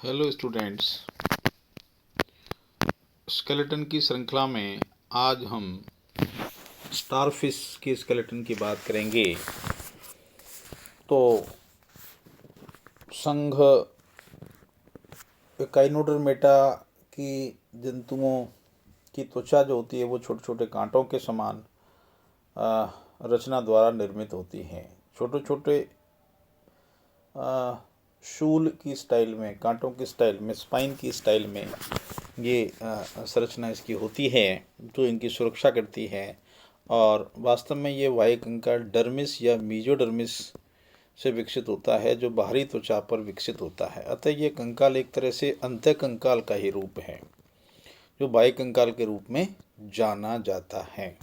Hello students, skeleton की श्रृंखला में आज हम स्टारफिश के स्केलेटन की बात करेंगे। तो संघ एकाइनोडर्मेटा की जंतुओं की त्वचा जो होती है वो छोटे छोटे कांटों के समान रचना द्वारा निर्मित होती है। छोटे छोटे शूल की स्टाइल में, कांटों की स्टाइल में, स्पाइन की स्टाइल में ये संरचना इसकी होती है जो इनकी सुरक्षा करती है। और वास्तव में ये वायु कंकाल डर्मिस या मीजोडर्मिस से विकसित होता है जो बाहरी त्वचा पर विकसित होता है। अतः ये कंकाल एक तरह से अंत्य कंकाल का ही रूप है जो वायु कंकाल के रूप में जाना जाता है।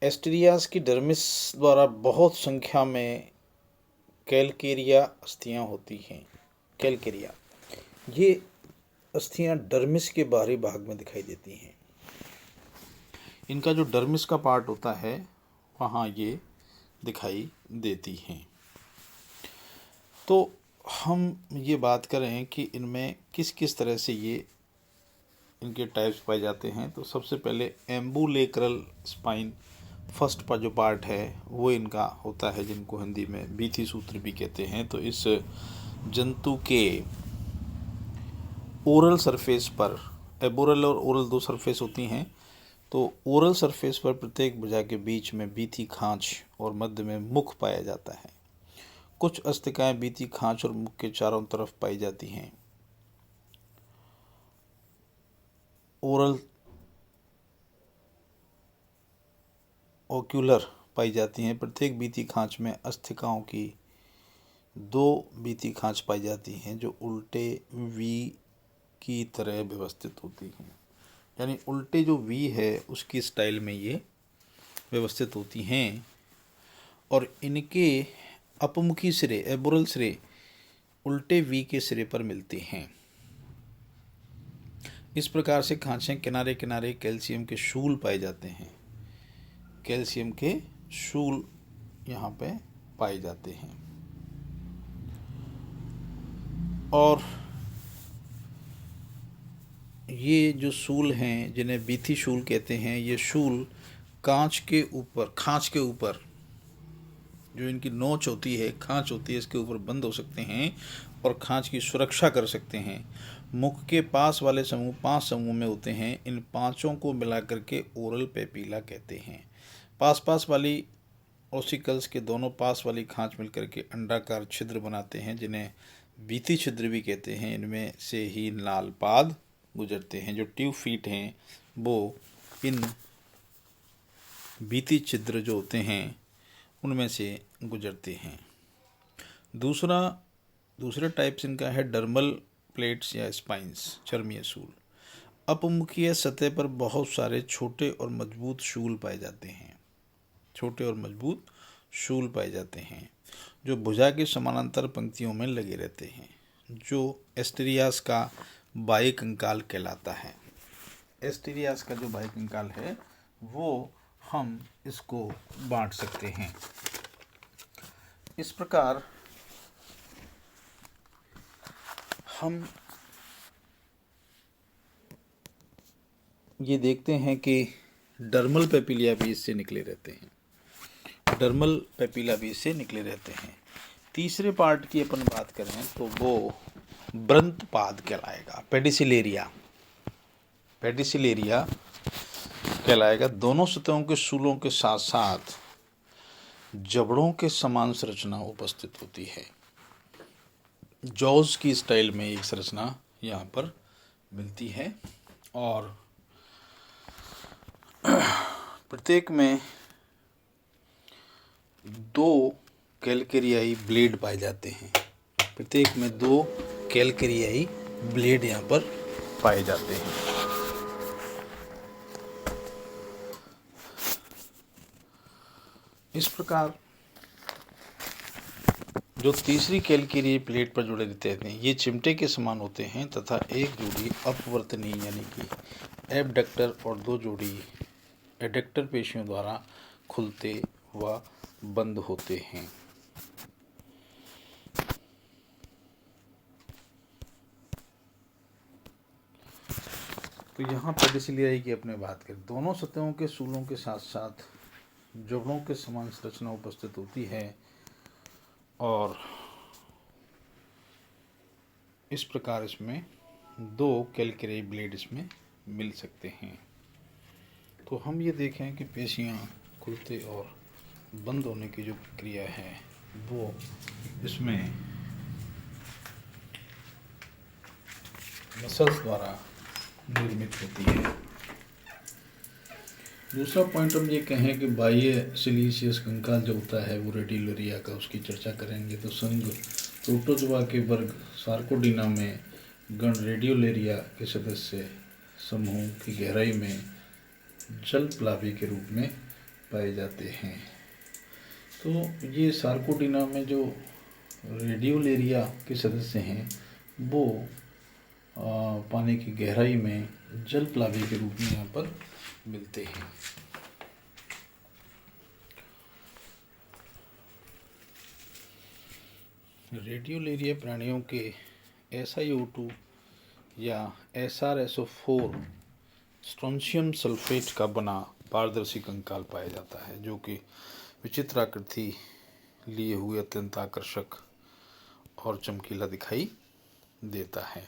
एस्टेरियास की डर्मिस द्वारा बहुत संख्या में कैलकेरिया अस्थियां होती हैं। कैलकेरिया ये अस्थियां डर्मिस के बाहरी भाग में दिखाई देती हैं। इनका जो डर्मिस का पार्ट होता है वहाँ ये दिखाई देती हैं। तो हम ये बात करें कि इनमें किस किस तरह से ये इनके टाइप्स पाए जाते हैं। तो सबसे पहले एम्बुलेक्रल स्पाइन फर्स्ट का जो पार्ट है वो इनका होता है, जिनको हिंदी में बीथी सूत्र भी कहते हैं। तो इस जंतु के ओरल सरफेस पर, एबोरल और ओरल दो सरफेस होती हैं। तो ओरल सरफेस पर प्रत्येक भुजा के बीच में बीथी खांच और मध्य में मुख पाया जाता है। कुछ अस्तिकाएं बीथी खांच और मुख के चारों तरफ पाई जाती हैं। ओरल ओक्यूलर पाई जाती हैं। प्रत्येक बीथी खांच में अस्थिकाओं की दो बीथी खांच पाई जाती हैं जो उल्टे वी की तरह व्यवस्थित होती हैं। यानी उल्टे जो वी है उसकी स्टाइल में ये व्यवस्थित होती हैं। और इनके अपमुखी सिरे, एबोरल सिरे उल्टे वी के सिरे पर मिलते हैं। इस प्रकार से खांचे किनारे किनारे कैल्शियम के शूल पाए जाते हैं। कैल्शियम के शूल यहाँ पे पाए जाते हैं। और ये जो शूल हैं जिन्हें बीथी शूल कहते हैं, ये शूल खांच के ऊपर जो इनकी नोच होती है, खांच होती है, इसके ऊपर बंद हो सकते हैं और खांच की सुरक्षा कर सकते हैं। मुख के पास वाले समूह 5 समूह में होते हैं। इन पांचों को मिलाकर के ओरल पेपिला कहते हैं। पास वाली ओसिकल्स के दोनों पास वाली खांच मिलकर के अंडाकार छिद्र बनाते हैं जिन्हें बीथी छिद्र भी कहते हैं। इनमें से ही नाल पाद गुजरते हैं। जो ट्यूब फीट हैं वो इन बीथी छिद्र जो होते हैं उनमें से गुजरते हैं। दूसरा टाइप्स इनका है डर्मल प्लेट्स या स्पाइंस, चर्मीय शूल। अपमुखीय सतह पर बहुत सारे छोटे और मजबूत शूल पाए जाते हैं। छोटे और मजबूत शूल पाए जाते हैं जो भुजा के समानांतर पंक्तियों में लगे रहते हैं, जो एस्टेरियास का बाह्य कंकाल कहलाता है। एस्टेरियास का जो बाह्य कंकाल है वो हम इसको बांट सकते हैं। इस प्रकार हम ये देखते हैं कि डर्मल पेपिलिया भी इससे निकले रहते हैं। डर्मल पेपिला भी इससे निकले रहते हैं। तीसरे पार्ट की अपन बात करें तो वो ब्रंतपाद कहलाएगा। पेडिसिलेरिया कहलाएगा। दोनों सतहों के शूलों के साथ साथ जबड़ों के समान संरचना उपस्थित होती है। जॉज की स्टाइल में एक संरचना यहाँ पर मिलती है और प्रत्येक में 2 कैलकेरियाई ब्लेड पाए जाते हैं। प्रत्येक में 2 कैलकेरियाई ब्लेड यहाँ पर पाए जाते हैं। इस प्रकार जो तीसरी कैलकेरियाई प्लेट पर जुड़े रहते हैं ये चिमटे के समान होते हैं तथा एक जोड़ी अपवर्तनी यानी कि एबडक्टर और 2 जोड़ी एडक्टर पेशियों द्वारा खुलते व बंद होते हैं। तो यहाँ पेडिसिलियाई की अपने बात करें, दोनों सतहों के सूलों के साथ साथ जबड़ों के समान संरचना उपस्थित होती है और इस प्रकार इसमें दो कैलकेरियाई ब्लेड इसमें मिल सकते हैं। तो हम ये देखें कि पेशियाँ खुलते और बंद होने की जो प्रक्रिया है वो इसमें मसल्स द्वारा निर्मित होती है। दूसरा पॉइंट हम ये कहें कि बाह्य सिलीसियस कंकाल जो होता है वो रेडियोलेरिया का, उसकी चर्चा करेंगे। तो संघ प्रोटोजोआ के वर्ग सार्कोडीना में गण रेडियोलेरिया के सदस्य समूह की गहराई में जल प्लावी के रूप में पाए जाते हैं। तो ये सार्कोडीना में जो रेडियोलेरिया के सदस्य हैं वो पानी की गहराई में जल प्लावी के रूप में यहाँ पर मिलते हैं। रेडियोलेरिया प्राणियों के SiO2 या SrSO4 स्ट्रोंशियम सल्फेट का बना पारदर्शी कंकाल पाया जाता है, जो कि विचित्र आकृति लिए हुए अत्यंत आकर्षक और चमकीला दिखाई देता है।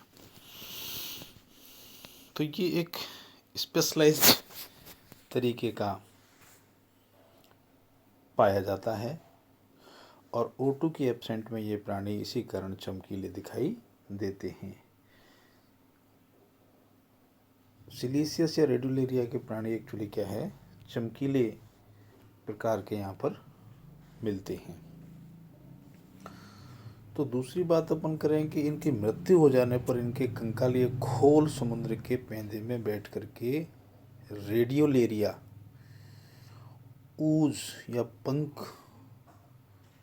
तो ये एक स्पेशलाइज्ड तरीके का पाया जाता है और O2 की एब्सेंट में ये प्राणी इसी कारण चमकीले दिखाई देते हैं। सिलीसियस या रेडियोलेरिया के प्राणी एक्चुअली क्या है, चमकीले प्रकार के यहाँ पर मिलते हैं। तो दूसरी बात अपन करें कि इनकी मृत्यु हो जाने पर इनके कंकालीय खोल समुद्र के पेंदे में बैठ करके रेडियोलेरिया ऊज या पंख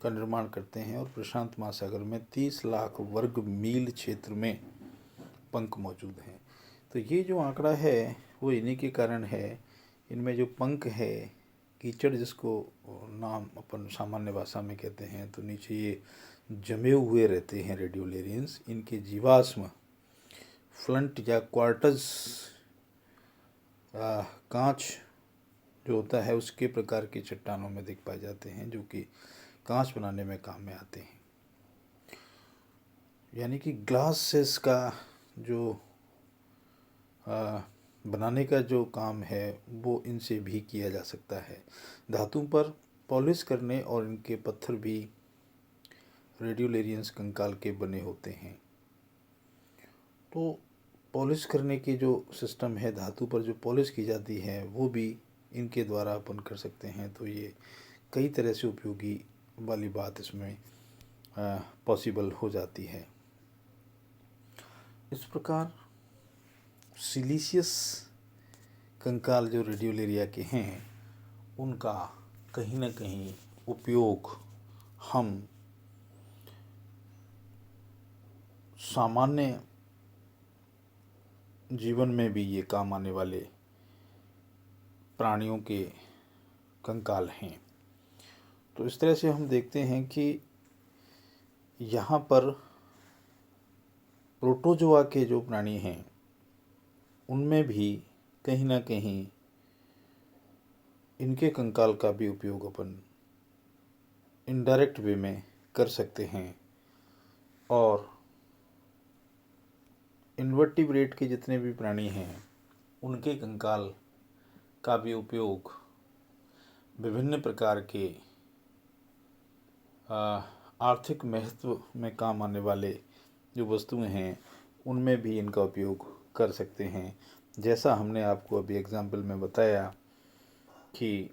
का निर्माण करते हैं और प्रशांत महासागर में 30 लाख वर्ग मील क्षेत्र में पंख मौजूद हैं। तो ये जो आंकड़ा है वो इन्हीं के कारण है। इनमें जो पंख है, कीचड़ जिसको नाम अपन सामान्य भाषा में कहते हैं, तो नीचे ये जमे हुए रहते हैं रेडियोलेरियंस। इनके जीवाश्म फ्लंट या क्वार्टज कांच जो होता है उसके प्रकार की चट्टानों में दिख पाए जाते हैं, जो कि कांच बनाने में काम में आते हैं। यानी कि ग्लासेस का जो बनाने का जो काम है वो इनसे भी किया जा सकता है। धातु पर पॉलिश करने और इनके पत्थर भी रेडियोलेरियंस कंकाल के बने होते हैं। तो पॉलिश करने की जो सिस्टम है, धातु पर जो पॉलिश की जाती है वो भी इनके द्वारा अपन कर सकते हैं। तो ये कई तरह से उपयोगी वाली बात इसमें पॉसिबल हो जाती है। इस प्रकार सिलीसियस कंकाल जो रेडियोलेरिया के हैं उनका कहीं ना कहीं उपयोग हम सामान्य जीवन में भी ये काम आने वाले प्राणियों के कंकाल हैं। तो इस तरह से हम देखते हैं कि यहाँ पर प्रोटोजोआ के जो प्राणी हैं उनमें भी कहीं ना कहीं इनके कंकाल का भी उपयोग अपन इनडायरेक्ट वे में कर सकते हैं। और इन्वर्टिब्रेट के जितने भी प्राणी हैं उनके कंकाल का भी उपयोग विभिन्न प्रकार के आर्थिक महत्व में काम आने वाले जो वस्तुएं हैं उनमें भी इनका उपयोग कर सकते हैं। जैसा हमने आपको अभी एग्जाम्पल में बताया कि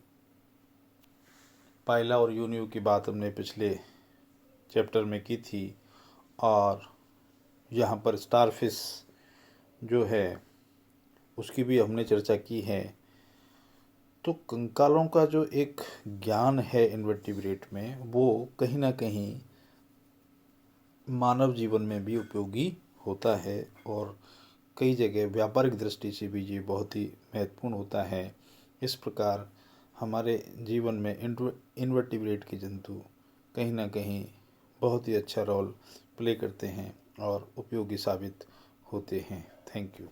पाइला और यूनियो की बात हमने पिछले चैप्टर में की थी, और यहाँ पर स्टारफिश जो है उसकी भी हमने चर्चा की है। तो कंकालों का जो एक ज्ञान है इन्वर्टिब्रेट में वो कहीं ना कहीं मानव जीवन में भी उपयोगी होता है और कई जगह व्यापारिक दृष्टि से भी ये बहुत ही महत्वपूर्ण होता है। इस प्रकार हमारे जीवन में इन्वर्टिब्रेट के जंतु कहीं ना कहीं बहुत ही अच्छा रोल प्ले करते हैं और उपयोगी साबित होते हैं। Thank you.